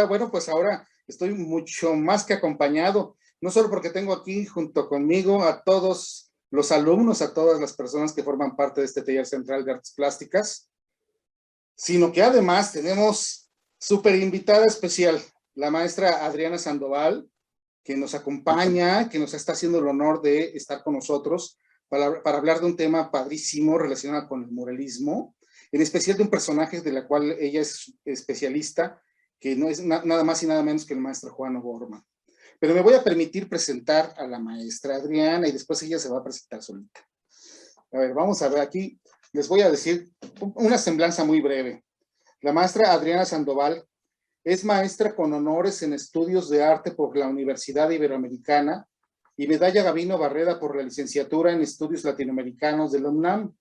bueno, pues ahora estoy mucho más que acompañado, no solo porque tengo aquí junto conmigo a todos los alumnos, a todas las personas que forman parte de este taller central de artes plásticas, sino que además tenemos súper invitada especial, la maestra Adriana Sandoval, que nos acompaña, que nos está haciendo el honor de estar con nosotros para hablar de un tema padrísimo relacionado con el muralismo, en especial de un personaje de la cual ella es especialista, que no es nada más y nada menos que el maestro Juan O'Gorman. Pero me voy a permitir presentar a la maestra Adriana y después ella se va a presentar solita. A ver, vamos a ver aquí, les voy a decir una semblanza muy breve. La maestra Adriana Sandoval es maestra con honores en estudios de arte por la Universidad Iberoamericana y medalla Gabino Barreda por la licenciatura en estudios latinoamericanos de la UNAM.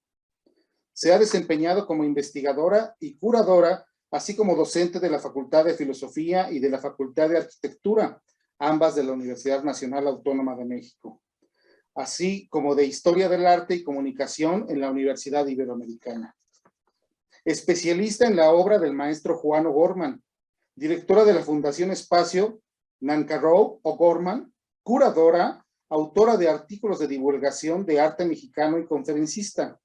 Se ha desempeñado como investigadora y curadora, así como docente de la Facultad de Filosofía y de la Facultad de Arquitectura, ambas de la Universidad Nacional Autónoma de México, así como de Historia del Arte y Comunicación en la Universidad Iberoamericana. Especialista en la obra del maestro Juan O'Gorman, directora de la Fundación Espacio Nancarrow O'Gorman, curadora, autora de artículos de divulgación de arte mexicano y conferencista.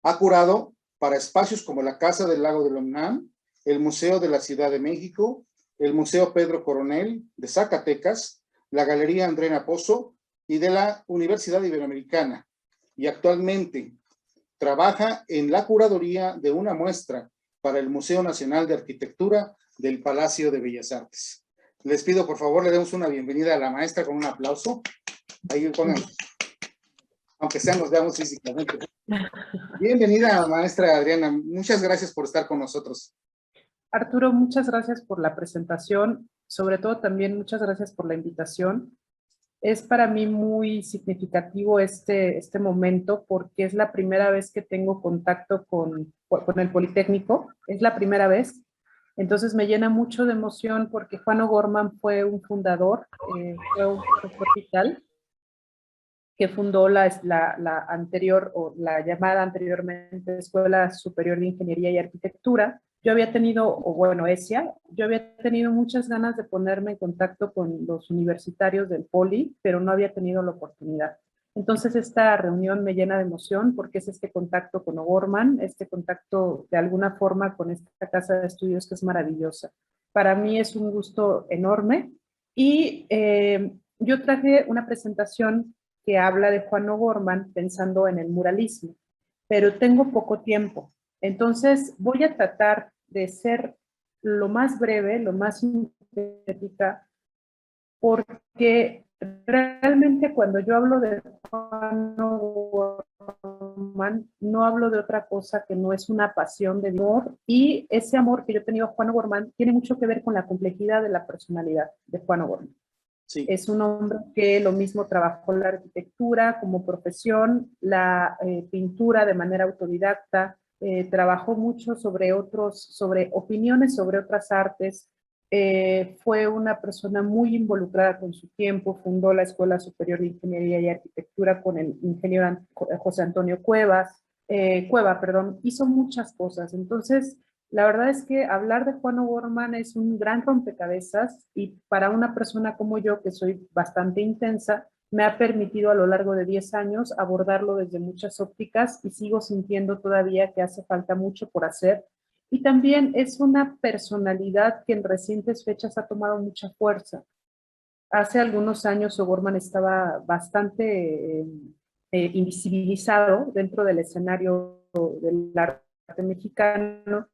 Ha curado para espacios como la Casa del Lago de la UNAM, el Museo de la Ciudad de México, el Museo Pedro Coronel de Zacatecas, la Galería Andrea Pozo y de la Universidad Iberoamericana. Y actualmente trabaja en la curaduría de una muestra para el Museo Nacional de Arquitectura del Palacio de Bellas Artes. Les pido, por favor, le demos una bienvenida a la maestra con un aplauso. Ahí pongan, aunque sea nos veamos físicamente. Bienvenida, maestra Adriana. Muchas gracias por estar con nosotros. Arturo, muchas gracias por la presentación. Sobre todo también muchas gracias por la invitación. Es para mí muy significativo este momento porque es la primera vez que tengo contacto con el Politécnico. Es la primera vez. Entonces me llena mucho de emoción porque Juan O'Gorman fue un fundador, fue un profesor vital que fundó la anterior, o la llamada anteriormente Escuela Superior de Ingeniería y Arquitectura. Yo había tenido, o bueno, ESIA, yo había tenido muchas ganas de ponerme en contacto con los universitarios del Poli, pero no había tenido la oportunidad. Entonces esta reunión me llena de emoción porque es este contacto con O'Gorman, este contacto de alguna forma con esta casa de estudios que es maravillosa. Para mí es un gusto enorme y yo traje una presentación que habla de Juan O'Gorman pensando en el muralismo, pero tengo poco tiempo. Entonces voy a tratar de ser lo más breve, lo más sintética, porque realmente cuando yo hablo de Juan O'Gorman, no hablo de otra cosa que no es una pasión de amor, y ese amor que yo he tenido a Juan O'Gorman tiene mucho que ver con la complejidad de la personalidad de Juan O'Gorman. Sí. Es un hombre que lo mismo trabajó la arquitectura como profesión, la pintura de manera autodidacta, trabajó mucho sobre opiniones sobre otras artes, fue una persona muy involucrada con su tiempo, fundó la Escuela Superior de Ingeniería y Arquitectura con el ingeniero José Antonio Cueva, hizo muchas cosas. Entonces, la verdad es que hablar de Juan O'Gorman es un gran rompecabezas y para una persona como yo, que soy bastante intensa, me ha permitido a lo largo de 10 años abordarlo desde muchas ópticas y sigo sintiendo todavía que hace falta mucho por hacer. Y también es una personalidad que en recientes fechas ha tomado mucha fuerza. Hace algunos años O'Gorman estaba bastante invisibilizado dentro del escenario del arte mexicano,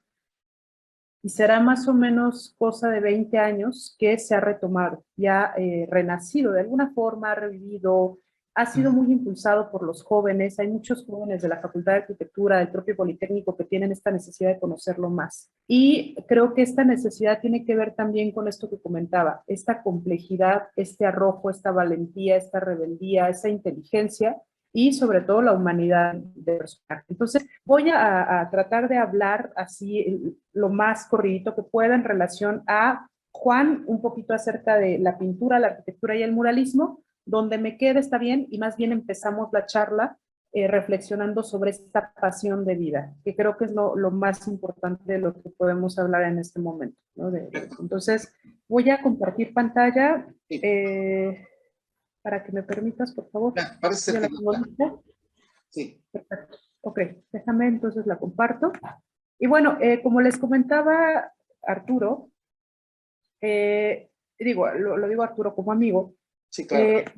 y será más o menos cosa de 20 años que se ha retomado, ya renacido de alguna forma, ha revivido, ha sido muy impulsado por los jóvenes. Hay muchos jóvenes de la Facultad de Arquitectura, del propio Politécnico, que tienen esta necesidad de conocerlo más. Y creo que esta necesidad tiene que ver también con esto que comentaba, esta complejidad, este arrojo, esta valentía, esta rebeldía, esa inteligencia, y sobre todo la humanidad del personaje. Entonces voy a tratar de hablar así lo más corridito que pueda en relación a Juan, un poquito acerca de la pintura, la arquitectura y el muralismo. Donde me quede está bien, y más bien empezamos la charla reflexionando sobre esta pasión de vida, que creo que es lo más importante de lo que podemos hablar en este momento, ¿no? Entonces, voy a compartir pantalla para que me permitas, por favor. Ya, parece ¿Ya que la tengo lista? sí. Perfecto. Ok, déjame entonces la comparto. Y bueno, como les comentaba Arturo, lo digo Arturo como amigo, Sí, claro.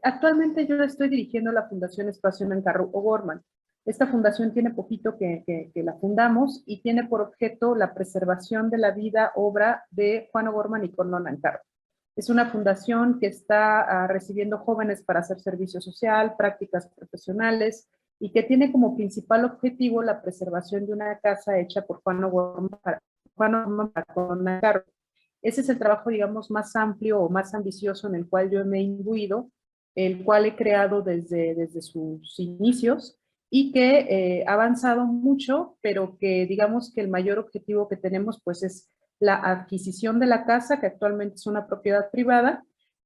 Actualmente yo estoy dirigiendo la Fundación Espacio Nancarrow O'Gorman. Esta fundación tiene poquito que la fundamos y tiene por objeto la preservación de la vida, obra de Juan O'Gorman y Corno Nancarrow. Es una fundación que está recibiendo jóvenes para hacer servicio social, prácticas profesionales y que tiene como principal objetivo la preservación de una casa hecha por Juan O'Gorman para Corno Nancarrow. Ese es el trabajo, digamos, más amplio o más ambicioso en el cual yo me he imbuido, el cual he creado desde sus inicios y que ha avanzado mucho, pero que digamos que el mayor objetivo que tenemos pues es la adquisición de la casa, que actualmente es una propiedad privada,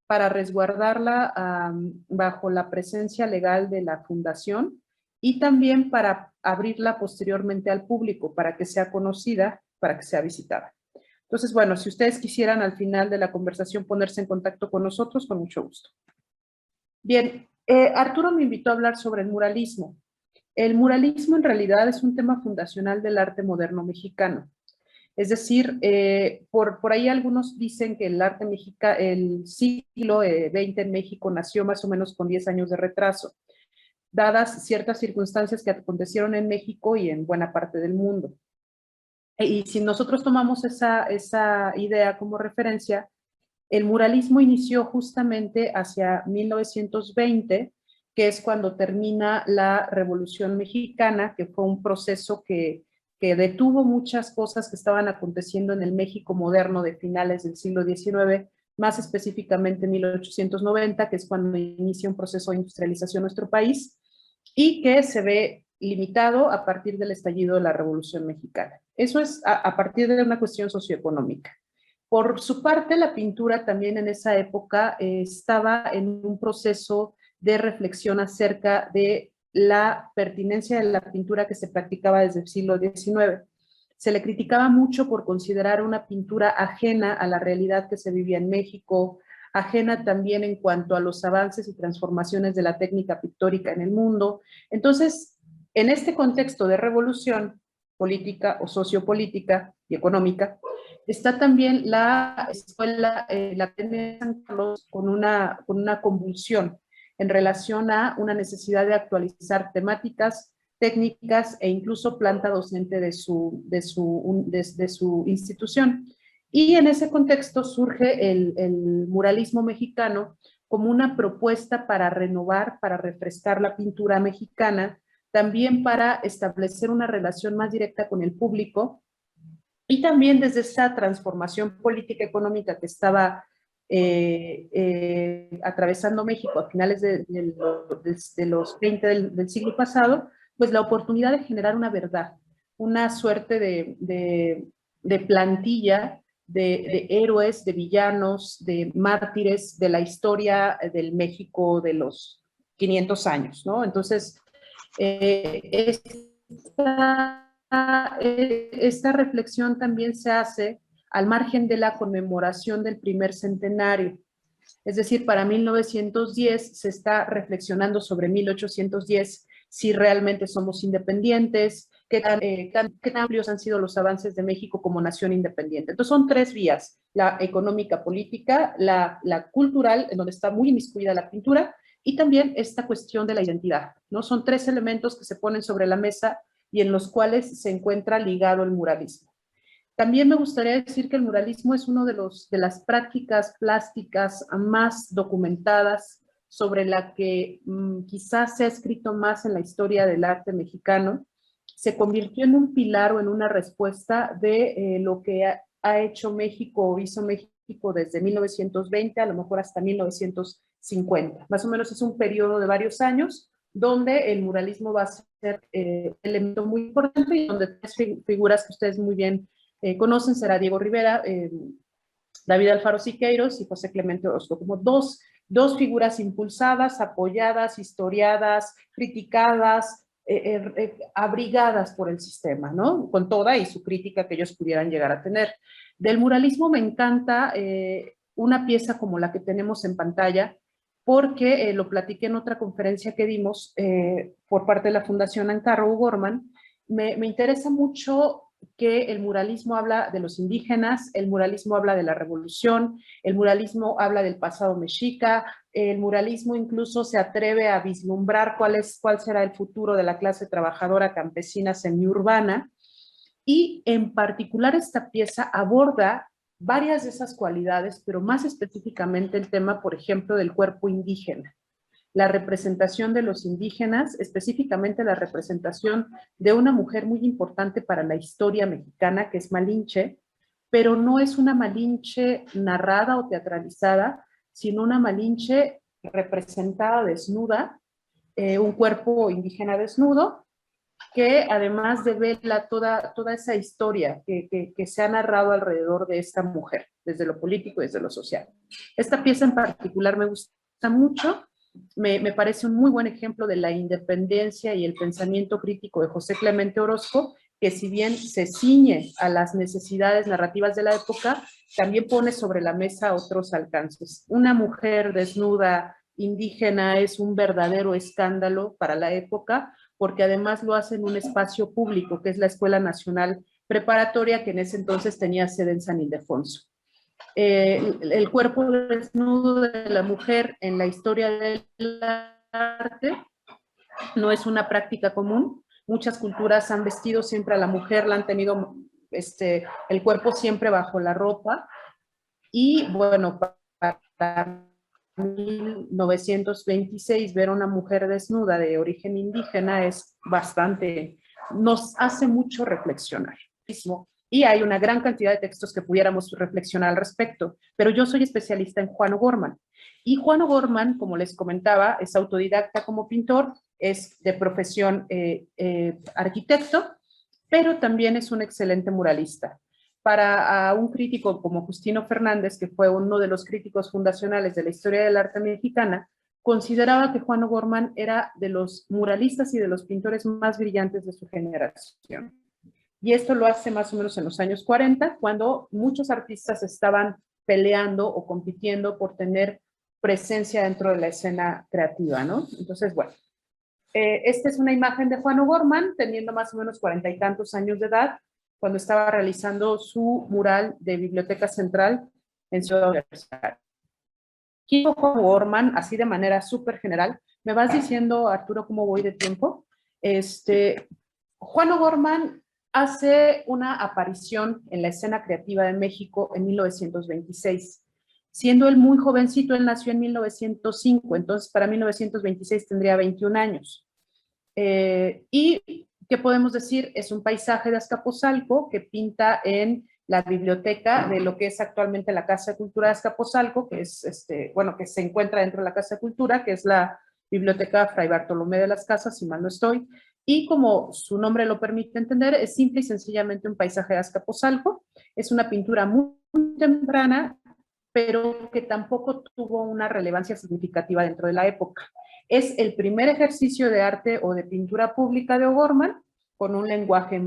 para resguardarla bajo la presencia legal de la fundación y también para abrirla posteriormente al público, para que sea conocida, para que sea visitada. Entonces, bueno, si ustedes quisieran al final de la conversación ponerse en contacto con nosotros, con mucho gusto. Bien, Arturo me invitó a hablar sobre el muralismo. El muralismo en realidad es un tema fundacional del arte moderno mexicano. Es decir, por ahí algunos dicen que el arte mexicano, el siglo XX en México nació más o menos con 10 años de retraso, dadas ciertas circunstancias que acontecieron en México y en buena parte del mundo. Y si nosotros tomamos esa idea como referencia, el muralismo inició justamente hacia 1920, que es cuando termina la Revolución Mexicana, que fue un proceso que detuvo muchas cosas que estaban aconteciendo en el México moderno de finales del siglo XIX, más específicamente en 1890, que es cuando inicia un proceso de industrialización en nuestro país, y que se ve limitado a partir del estallido de la Revolución Mexicana. Eso es a partir de una cuestión socioeconómica. Por su parte, la pintura también en esa época estaba en un proceso de reflexión acerca de la pertinencia de la pintura que se practicaba desde el siglo XIX. Se le criticaba mucho por considerar una pintura ajena a la realidad que se vivía en México, ajena también en cuanto a los avances y transformaciones de la técnica pictórica en el mundo. Entonces, en este contexto de revolución política o sociopolítica y económica, está también la escuela, la Academia de San Carlos, con una convulsión en relación a una necesidad de actualizar temáticas, técnicas e incluso planta docente de su institución. Y en ese contexto surge el muralismo mexicano como una propuesta para renovar, para refrescar la pintura mexicana, también para establecer una relación más directa con el público y también desde esa transformación política económica que estaba atravesando México a finales de los 20 del siglo pasado, pues la oportunidad de generar una verdad, una suerte de plantilla de héroes, de villanos, de mártires de la historia del México de los 500 años, ¿no? Entonces, esta reflexión también se hace al margen de la conmemoración del primer centenario. Es decir, para 1910 se está reflexionando sobre 1810, si realmente somos independientes, qué tan amplios han sido los avances de México como nación independiente. Entonces son tres vías, la económica política, la cultural, en donde está muy inmiscuida la pintura, y también esta cuestión de la identidad, ¿no? Son tres elementos que se ponen sobre la mesa y en los cuales se encuentra ligado el muralismo. También me gustaría decir que el muralismo es uno de las prácticas plásticas más documentadas, sobre la que quizás se ha escrito más en la historia del arte mexicano. Se convirtió en un pilar o en una respuesta de lo que ha hecho México o hizo México desde 1920, a lo mejor hasta 1950. Más o menos es un periodo de varios años donde el muralismo va a ser un elemento muy importante y donde tres figuras que ustedes muy bien conocen, será Diego Rivera, David Alfaro Siqueiros y José Clemente Orozco, como dos dos figuras impulsadas, apoyadas, historiadas, criticadas, abrigadas por el sistema, ¿no? Con toda y su crítica que ellos pudieran llegar a tener. Del muralismo me encanta una pieza como la que tenemos en pantalla, porque lo platiqué en otra conferencia que dimos por parte de la Fundación Ancarro O'Gorman. Me interesa mucho que el muralismo habla de los indígenas, el muralismo habla de la revolución, el muralismo habla del pasado mexica, el muralismo incluso se atreve a vislumbrar cuál será el futuro de la clase trabajadora campesina semiurbana, y en particular esta pieza aborda varias de esas cualidades, pero más específicamente el tema, por ejemplo, del cuerpo indígena, la representación de los indígenas, específicamente la representación de una mujer muy importante para la historia mexicana, que es Malinche, pero no es una Malinche narrada o teatralizada, sino una Malinche representada desnuda, un cuerpo indígena desnudo, que además devela toda esa historia que se ha narrado alrededor de esta mujer, desde lo político y desde lo social. Esta pieza en particular me gusta mucho, me parece un muy buen ejemplo de la independencia y el pensamiento crítico de José Clemente Orozco, que si bien se ciñe a las necesidades narrativas de la época, también pone sobre la mesa otros alcances. Una mujer desnuda, indígena, es un verdadero escándalo para la época, porque además lo hace en un espacio público, que es la Escuela Nacional Preparatoria, que en ese entonces tenía sede en San Ildefonso. El cuerpo desnudo de la mujer en la historia del arte no es una práctica común. Muchas culturas han vestido siempre a la mujer, la han tenido el cuerpo siempre bajo la ropa. Y bueno, para 1926 ver a una mujer desnuda de origen indígena es bastante, nos hace mucho reflexionar. Y hay una gran cantidad de textos que pudiéramos reflexionar al respecto, pero yo soy especialista en Juan O'Gorman. Y Juan O'Gorman, como les comentaba, es autodidacta como pintor, es de profesión arquitecto, pero también es un excelente muralista. Para un crítico como Justino Fernández, que fue uno de los críticos fundacionales de la historia del arte mexicana, consideraba que Juan O'Gorman era de los muralistas y de los pintores más brillantes de su generación. Y esto lo hace más o menos en los años 40, cuando muchos artistas estaban peleando o compitiendo por tener presencia dentro de la escena creativa, ¿no? Entonces, bueno, esta es una imagen de Juan O'Gorman, teniendo más o menos 40 y tantos años de edad, cuando estaba realizando su mural de Biblioteca Central en Ciudad Universitaria. ¿Quién fue Juan O'Gorman? Así de manera súper general. ¿Me vas diciendo, Arturo, cómo voy de tiempo? Juan O'Gorman hace una aparición en la escena creativa de México en 1926. Siendo él muy jovencito, él nació en 1905, entonces para 1926 tendría 21 años. Y, ¿qué podemos decir? Es un paisaje de Azcapotzalco que pinta en la biblioteca de lo que es actualmente la Casa de Cultura de Azcapotzalco, que es, que se encuentra dentro de la Casa de Cultura, que es la Biblioteca Fray Bartolomé de las Casas, si mal no estoy. Y como su nombre lo permite entender, es simple y sencillamente un paisaje de Azcapotzalco. Es una pintura muy temprana, pero que tampoco tuvo una relevancia significativa dentro de la época. Es el primer ejercicio de arte o de pintura pública de O'Gorman, con un lenguaje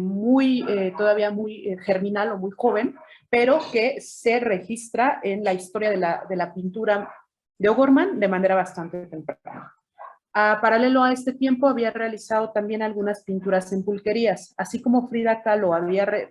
todavía muy germinal o muy joven, pero que se registra en la historia de la pintura de O'Gorman de manera bastante temprana. Paralelo a este tiempo, había realizado también algunas pinturas en pulquerías. Así como Frida Kahlo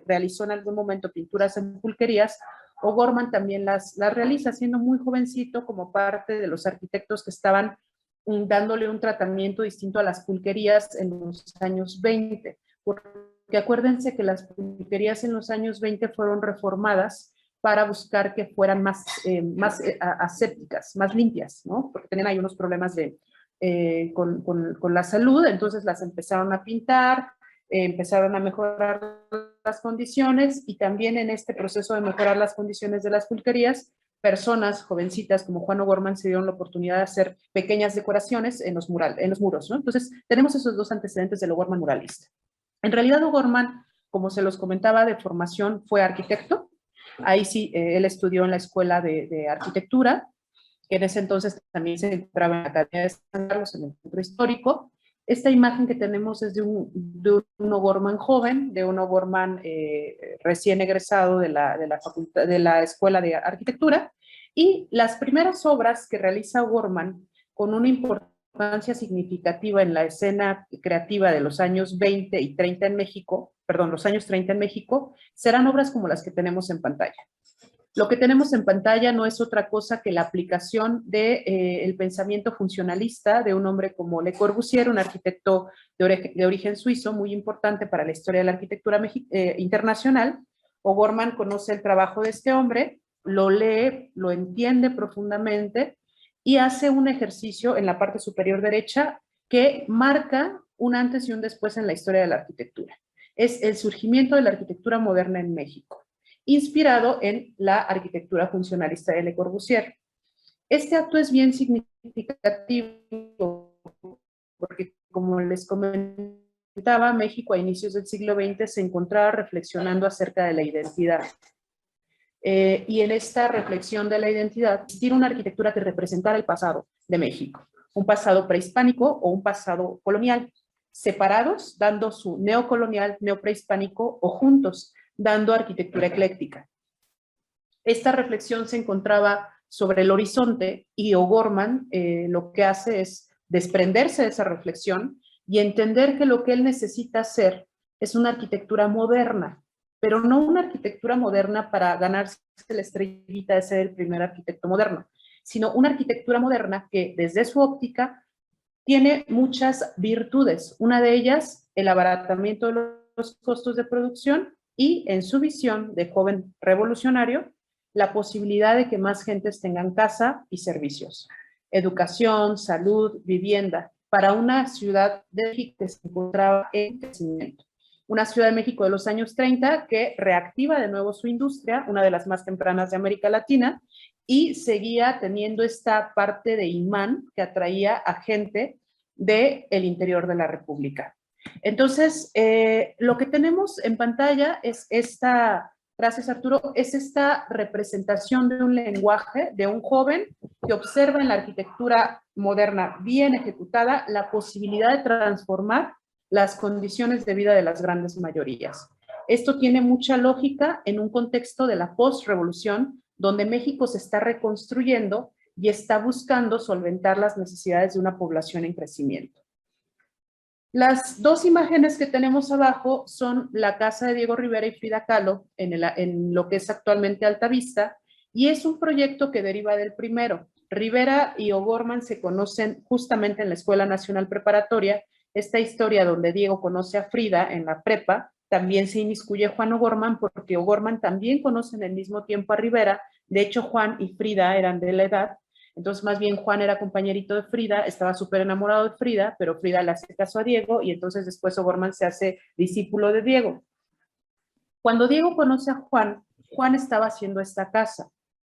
realizó en algún momento pinturas en pulquerías, O'Gorman también las realiza, siendo muy jovencito, como parte de los arquitectos que estaban dándole un tratamiento distinto a las pulquerías en los años 20. Porque acuérdense que las pulquerías en los años 20 fueron reformadas para buscar que fueran más asépticas, más limpias, ¿no? Porque tenían ahí unos problemas con la salud, entonces las empezaron a pintar, empezaron a mejorar las condiciones, y también en este proceso de mejorar las condiciones de las pulquerías, personas jovencitas como Juan O'Gorman se dieron la oportunidad de hacer pequeñas decoraciones en los muros, ¿no? Entonces tenemos esos dos antecedentes del O'Gorman muralista. En realidad O'Gorman, como se los comentaba, de formación fue arquitecto. Ahí sí, él estudió en la Escuela de Arquitectura. que en ese entonces también se encontraba en la Academia de San Carlos, en el centro histórico. Esta imagen que tenemos es de un O'Gorman joven, de un O'Gorman recién egresado de la Escuela de Arquitectura, y las primeras obras que realiza O'Gorman con una importancia significativa en la escena creativa de los años 20 y 30 en México, perdón, los años 30 en México, serán obras como las que tenemos en pantalla. Lo que tenemos en pantalla no es otra cosa que la aplicación del pensamiento funcionalista de un hombre como Le Corbusier, un arquitecto de origen suizo, muy importante para la historia de la arquitectura internacional. O'Gorman conoce el trabajo de este hombre, lo lee, lo entiende profundamente y hace un ejercicio en la parte superior derecha que marca un antes y un después en la historia de la arquitectura. Es el surgimiento de la arquitectura moderna en México, inspirado en la arquitectura funcionalista de Le Corbusier. Este acto es bien significativo porque, como les comentaba, México a inicios del siglo XX se encontraba reflexionando acerca de la identidad. Y en esta reflexión de la identidad, existía una arquitectura que representara el pasado de México, un pasado prehispánico o un pasado colonial, separados, dando su neocolonial, neoprehispánico, o juntos, dando arquitectura ecléctica. Esta reflexión se encontraba sobre el horizonte y O'Gorman lo que hace es desprenderse de esa reflexión y entender que lo que él necesita hacer es una arquitectura moderna, pero no una arquitectura moderna para ganarse la estrellita de ser el primer arquitecto moderno, sino una arquitectura moderna que desde su óptica tiene muchas virtudes. Una de ellas, el abaratamiento de los costos de producción y, en su visión de joven revolucionario, la posibilidad de que más gentes tengan casa y servicios, educación, salud, vivienda, para una ciudad de México que se encontraba en crecimiento. Una Ciudad de México de los años 30 que reactiva de nuevo su industria, una de las más tempranas de América Latina, y seguía teniendo esta parte de imán que atraía a gente del interior de la República. Entonces, lo que tenemos en pantalla es gracias Arturo, es esta representación de un lenguaje de un joven que observa en la arquitectura moderna bien ejecutada la posibilidad de transformar las condiciones de vida de las grandes mayorías. Esto tiene mucha lógica en un contexto de la postrevolución, donde México se está reconstruyendo y está buscando solventar las necesidades de una población en crecimiento. Las dos imágenes que tenemos abajo son la casa de Diego Rivera y Frida Kahlo en lo que es actualmente Altavista, y es un proyecto que deriva del primero. Rivera y O'Gorman se conocen justamente en la Escuela Nacional Preparatoria. Esta historia donde Diego conoce a Frida en la prepa, también se inmiscuye Juan O'Gorman, porque O'Gorman también conoce en el mismo tiempo a Rivera. De hecho, Juan y Frida eran de la edad. Entonces, más bien, Juan era compañerito de Frida, estaba súper enamorado de Frida, pero Frida le hace caso a Diego y entonces después O'Gorman se hace discípulo de Diego. Cuando Diego conoce a Juan, Juan estaba haciendo esta casa,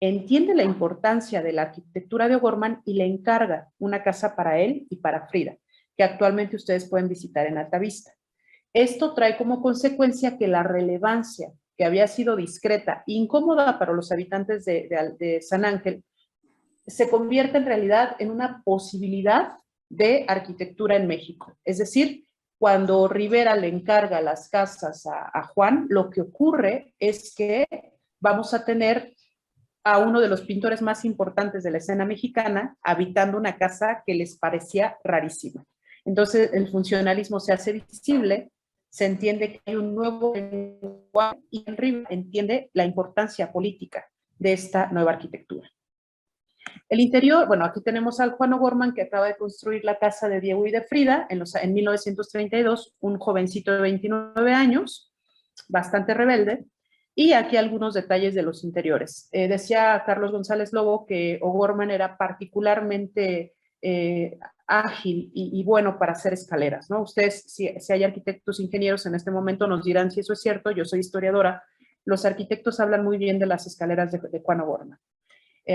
entiende la importancia de la arquitectura de O'Gorman y le encarga una casa para él y para Frida, que actualmente ustedes pueden visitar en Altavista. Esto trae como consecuencia que la relevancia, que había sido discreta e incómoda para los habitantes de San Ángel, se convierte en realidad en una posibilidad de arquitectura en México. Es decir, cuando Rivera le encarga las casas a Juan, lo que ocurre es que vamos a tener a uno de los pintores más importantes de la escena mexicana habitando una casa que les parecía rarísima. Entonces, el funcionalismo se hace visible, se entiende que hay un nuevo lenguaje y Rivera entiende la importancia política de esta nueva arquitectura. El interior, bueno, aquí tenemos al Juan O'Gorman que acaba de construir la casa de Diego y de Frida en 1932, un jovencito de 29 años, bastante rebelde, y aquí algunos detalles de los interiores. Decía Carlos González Lobo que O'Gorman era particularmente ágil y bueno para hacer escaleras, ¿no? Ustedes, si hay arquitectos, ingenieros en este momento, nos dirán si eso es cierto. Yo soy historiadora. Los arquitectos hablan muy bien de las escaleras de Juan O'Gorman.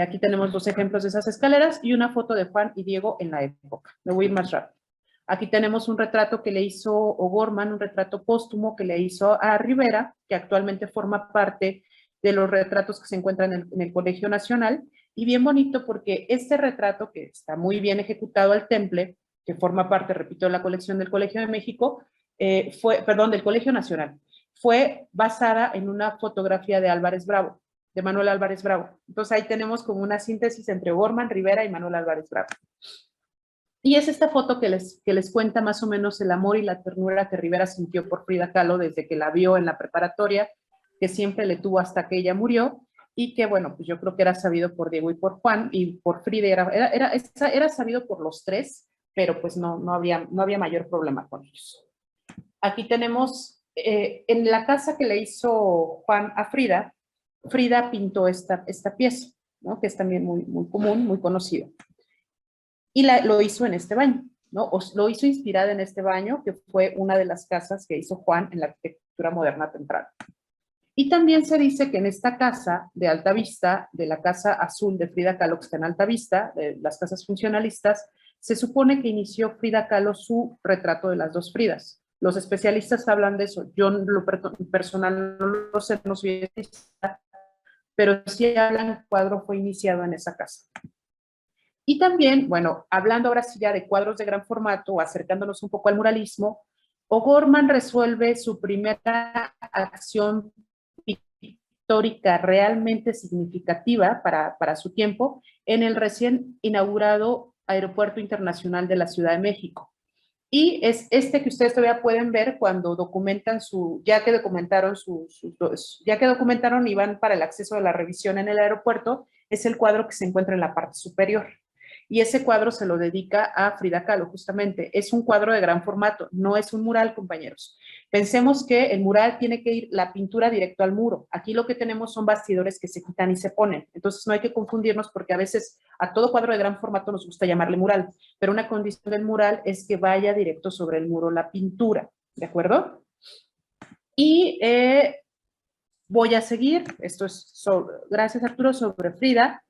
Aquí tenemos dos ejemplos de esas escaleras y una foto de Juan y Diego en la época. Me voy a ir más rápido. Aquí tenemos un retrato que le hizo O'Gorman, un retrato póstumo que le hizo a Rivera, que actualmente forma parte de los retratos que se encuentran en el Colegio Nacional. Y bien bonito porque este retrato, que está muy bien ejecutado al temple, que forma parte, repito, de la colección del Colegio de México, del Colegio Nacional, fue basada en una fotografía de Álvarez Bravo, de Manuel Álvarez Bravo. Entonces ahí tenemos como una síntesis entre O'Gorman, Rivera y Manuel Álvarez Bravo. Y es esta foto que les cuenta más o menos el amor y la ternura que Rivera sintió por Frida Kahlo desde que la vio en la preparatoria, que siempre le tuvo hasta que ella murió, y que, bueno, pues yo creo que era sabido por Diego y por Juan, y por Frida era sabido por los tres, pero pues no había mayor problema con ellos. Aquí tenemos, en la casa que le hizo Juan a Frida, Frida pintó esta pieza, ¿no? Que es también muy, muy común, muy conocida. Y lo hizo en este baño, ¿no? Lo hizo inspirada en este baño, que fue una de las casas que hizo Juan en la arquitectura moderna temprana. Y también se dice que en esta casa de Alta Vista, de la Casa Azul de Frida Kahlo, que está en Alta Vista, de las casas funcionalistas, se supone que inició Frida Kahlo su retrato de las dos Fridas. Los especialistas hablan de eso. Yo lo personal no lo sé, no soy especialista, pero sí hablan que el cuadro fue iniciado en esa casa. Y también, bueno, hablando ahora sí ya de cuadros de gran formato, acercándonos un poco al muralismo, O'Gorman resuelve su primera acción pictórica realmente significativa para su tiempo en el recién inaugurado Aeropuerto Internacional de la Ciudad de México. Y es este que ustedes todavía pueden ver cuando documentan ya que documentaron y van para el acceso de la revisión en el aeropuerto, es el cuadro que se encuentra en la parte superior. Y ese cuadro se lo dedica a Frida Kahlo, justamente. Es un cuadro de gran formato, no es un mural, compañeros. Pensemos que el mural tiene que ir la pintura directo al muro. Aquí lo que tenemos son bastidores que se quitan y se ponen. Entonces no hay que confundirnos porque a veces a todo cuadro de gran formato nos gusta llamarle mural, pero una condición del mural es que vaya directo sobre el muro la pintura, ¿de acuerdo? Y voy a seguir, esto es gracias Arturo, sobre Frida.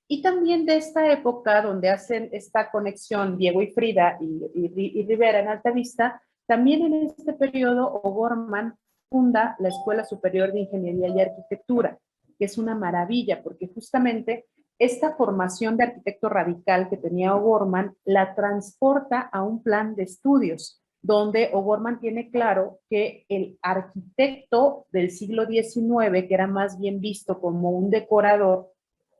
Y también de esta época donde hacen esta conexión Diego y Frida y Rivera en Alta Vista, también en este periodo O'Gorman funda la Escuela Superior de Ingeniería y Arquitectura, que es una maravilla porque justamente esta formación de arquitecto radical que tenía O'Gorman la transporta a un plan de estudios, donde O'Gorman tiene claro que el arquitecto del siglo XIX, que era más bien visto como un decorador,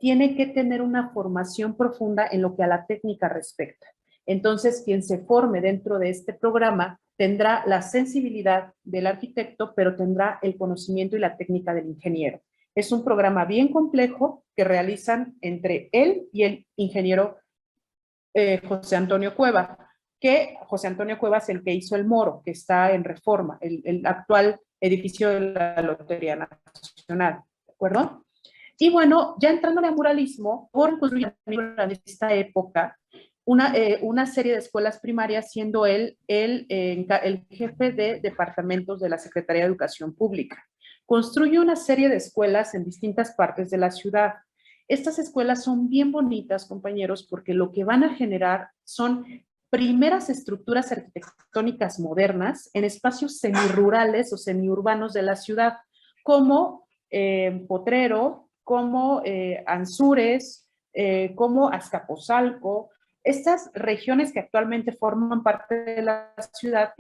tiene que tener una formación profunda en lo que a la técnica respecta. Entonces, quien se forme dentro de este programa tendrá la sensibilidad del arquitecto, pero tendrá el conocimiento y la técnica del ingeniero. Es un programa bien complejo que realizan entre él y el ingeniero José Antonio Cueva, que José Antonio Cueva es el que hizo el Moro, que está en Reforma, el actual edificio de la Lotería Nacional, ¿de acuerdo? Y bueno, ya entrando al muralismo, O'Gorman construyó en esta época una serie de escuelas primarias, siendo él el jefe de departamentos de la Secretaría de Educación Pública. Construye una serie de escuelas en distintas partes de la ciudad. Estas escuelas son bien bonitas, compañeros, porque lo que van a generar son primeras estructuras arquitectónicas modernas en espacios semirurales o semiurbanos de la ciudad, como Potrero, como Anzures, como Azcapotzalco, estas regiones que actualmente forman parte de la ciudad,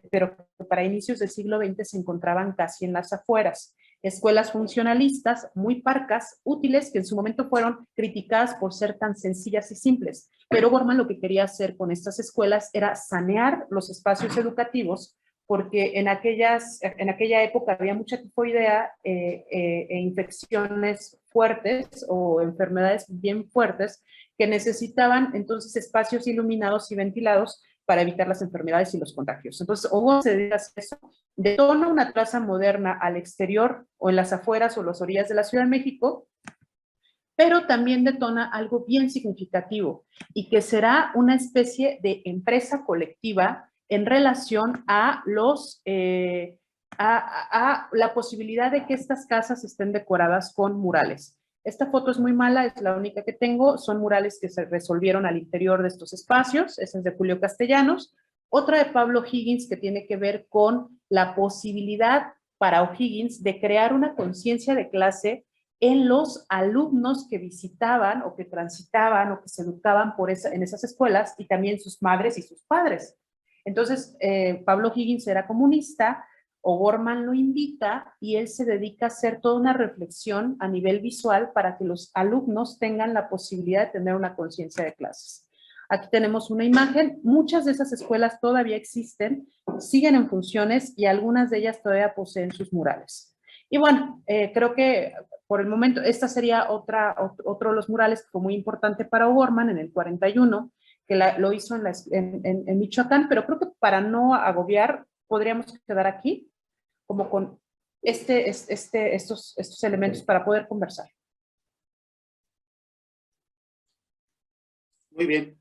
pero para inicios del siglo XX se encontraban casi en las afueras. Escuelas funcionalistas, muy parcas, útiles, que en su momento fueron criticadas por ser tan sencillas y simples. Pero O'Gorman lo que quería hacer con estas escuelas era sanear los espacios educativos, porque en aquella época había mucha tifoidea e infecciones fuertes o enfermedades bien fuertes que necesitaban entonces espacios iluminados y ventilados para evitar las enfermedades y los contagios. Entonces, O'Gorman se dedica a eso, detona una plaza moderna al exterior o en las afueras o las orillas de la Ciudad de México, pero también detona algo bien significativo y que será una especie de empresa colectiva en relación a la posibilidad de que estas casas estén decoradas con murales. Esta foto es muy mala, es la única que tengo, son murales que se resolvieron al interior de estos espacios, esa es de Julio Castellanos, otra de Pablo Higgins que tiene que ver con la posibilidad para O'Higgins de crear una conciencia de clase en los alumnos que visitaban o que transitaban o que se educaban en esas escuelas, y también sus madres y sus padres. Entonces, Pablo Higgins era comunista, O'Gorman lo invita y él se dedica a hacer toda una reflexión a nivel visual para que los alumnos tengan la posibilidad de tener una conciencia de clases. Aquí tenemos una imagen. Muchas de esas escuelas todavía existen, siguen en funciones y algunas de ellas todavía poseen sus murales. Y bueno, creo que por el momento esta sería otro de los murales que fue muy importante para O'Gorman en el 41, que lo hizo en Michoacán, pero creo que para no agobiar podríamos quedar aquí como con estos elementos para poder conversar. Muy bien.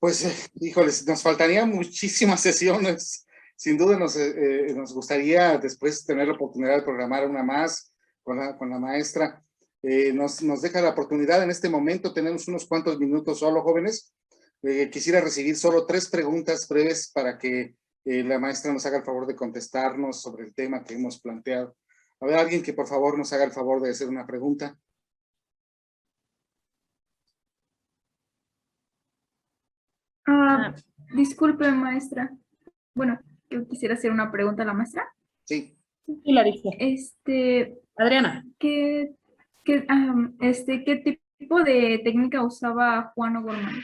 Pues, híjoles, nos faltarían muchísimas sesiones. Sin duda nos gustaría después tener la oportunidad de programar una más con la maestra. Nos deja la oportunidad en este momento, tenemos unos cuantos minutos solo, jóvenes. Quisiera recibir solo 3 preguntas breves para que la maestra nos haga el favor de contestarnos sobre el tema que hemos planteado. A ver, alguien que por favor nos haga el favor de hacer una pregunta. Disculpe, maestra. Bueno, yo quisiera hacer una pregunta a la maestra. Sí. Y la dije. Adriana. ¿Qué tipo de técnica usaba Juan O'Gorman?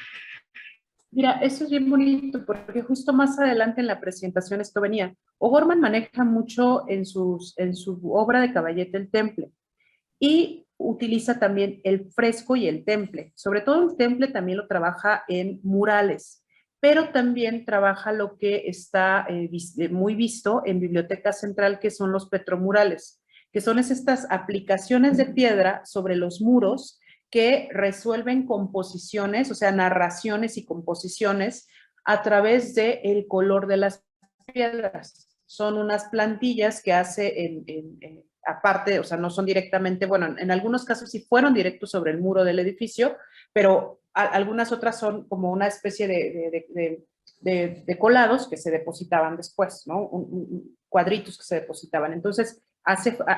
Mira, eso es bien bonito porque justo más adelante en la presentación esto venía. O'Gorman maneja mucho en su obra de Caballete el temple y utiliza también el fresco y el temple. Sobre todo el temple también lo trabaja en murales, pero también trabaja lo que está muy visto en Biblioteca Central, que son los petromurales, que son estas aplicaciones de piedra sobre los muros que resuelven composiciones, o sea, narraciones y composiciones a través del color de las piedras. Son unas plantillas que hace aparte, o sea, no son directamente, bueno, en algunos casos sí fueron directos sobre el muro del edificio, pero algunas otras son como una especie de colados que se depositaban después, ¿no? Cuadritos que se depositaban. Entonces,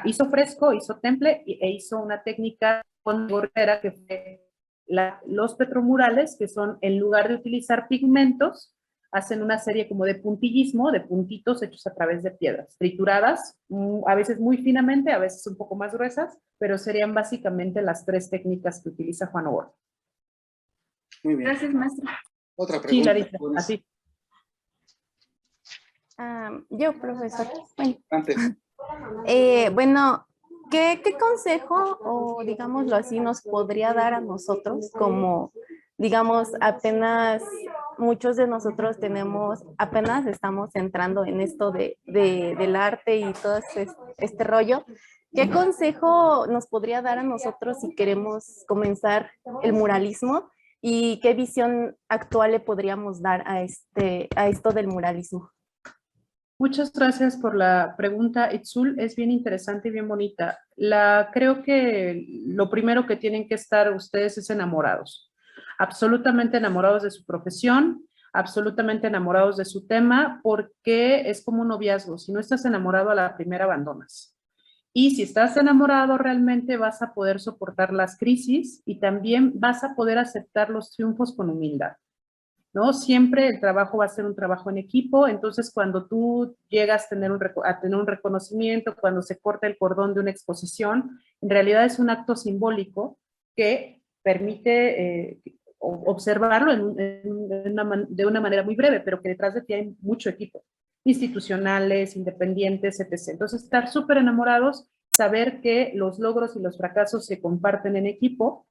hizo fresco, hizo temple e hizo una técnica con gorrera que fue los petromurales, que son, en lugar de utilizar pigmentos, hacen una serie como de puntillismo, de puntitos hechos a través de piedras, trituradas, a veces muy finamente, a veces un poco más gruesas, pero serían básicamente las 3 técnicas que utiliza Juan O'Gorman. Muy bien. Gracias, maestra. Otra pregunta. Sí, Larissa, así. Yo, profesor. Bueno, Antes. Bueno, ¿qué consejo, o digámoslo así, nos podría dar a nosotros como, digamos, apenas muchos de nosotros apenas estamos entrando en esto del arte y todo este rollo? ¿Qué consejo nos podría dar a nosotros si queremos comenzar el muralismo? ¿Y qué visión actual le podríamos dar a esto del muralismo? Muchas gracias por la pregunta, Itzul. Es bien interesante y bien bonita. Creo que lo primero que tienen que estar ustedes es enamorados. Absolutamente enamorados de su profesión, absolutamente enamorados de su tema, porque es como un noviazgo. Si no estás enamorado, a la primera abandonas. Y si estás enamorado realmente vas a poder soportar las crisis y también vas a poder aceptar los triunfos con humildad, ¿no? Siempre el trabajo va a ser un trabajo en equipo, entonces cuando tú llegas a tener un reconocimiento, cuando se corta el cordón de una exposición, en realidad es un acto simbólico que permite observarlo de una manera muy breve, pero que detrás de ti hay mucho equipo, institucionales, independientes, etc. Entonces, estar súper enamorados, saber que los logros y los fracasos se comparten en equipo.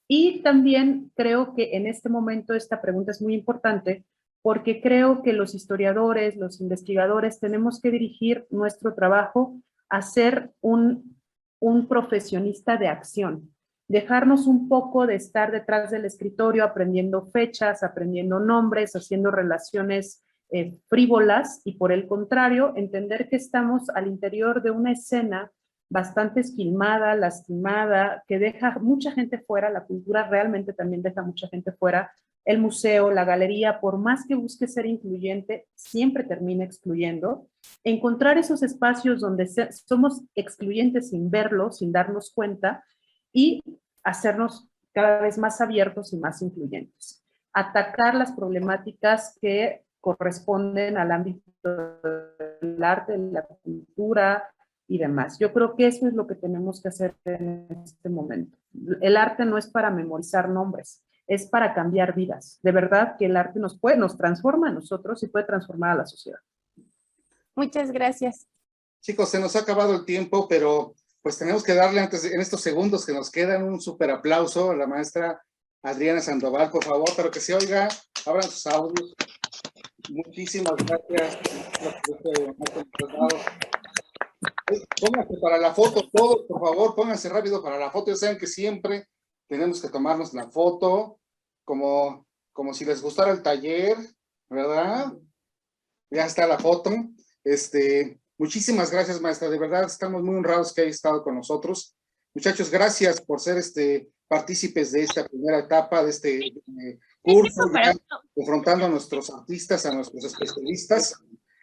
Y también creo que en este momento esta pregunta es muy importante porque creo que los historiadores, los investigadores, tenemos que dirigir nuestro trabajo a ser un profesionista de acción. Dejarnos un poco de estar detrás del escritorio aprendiendo fechas, aprendiendo nombres, haciendo relaciones frívolas y por el contrario, entender que estamos al interior de una escena bastante esquilmada, lastimada, que deja mucha gente fuera. La cultura realmente también deja mucha gente fuera. El museo, la galería, por más que busque ser incluyente, siempre termina excluyendo. encontrar esos espacios donde somos excluyentes sin verlo, sin darnos cuenta, y hacernos cada vez más abiertos y más incluyentes. Atacar las problemáticas que corresponden al ámbito del arte, de la cultura y demás. Yo creo que eso es lo que tenemos que hacer en este momento. El arte no es para memorizar nombres, es para cambiar vidas. De verdad que el arte nos transforma a nosotros y puede transformar a la sociedad. Muchas gracias. Chicos, se nos ha acabado el tiempo, pero pues tenemos que darle en estos segundos que nos quedan un súper aplauso a la maestra Adriana Sandoval, por favor, pero que se oiga, abran sus audios. Muchísimas gracias. Pónganse para la foto todos, por favor, pónganse rápido para la foto. Ya saben que siempre tenemos que tomarnos la foto, como si les gustara el taller, ¿verdad? Ya está la foto. Muchísimas gracias, maestra, de verdad estamos muy honrados que haya estado con nosotros. Muchachos, gracias por ser partícipes de esta primera etapa de este curso, confrontando a nuestros artistas, a nuestros especialistas.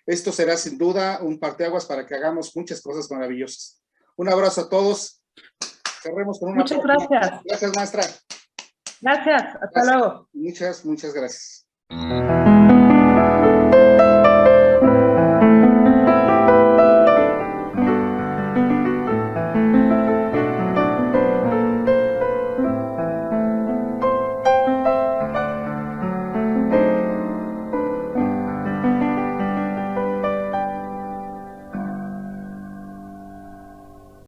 Esto será sin duda un parteaguas para que hagamos muchas cosas maravillosas. Un abrazo a todos. Cerremos con una... Muchas gracias. Gracias, maestra. Gracias, hasta luego. Muchas gracias.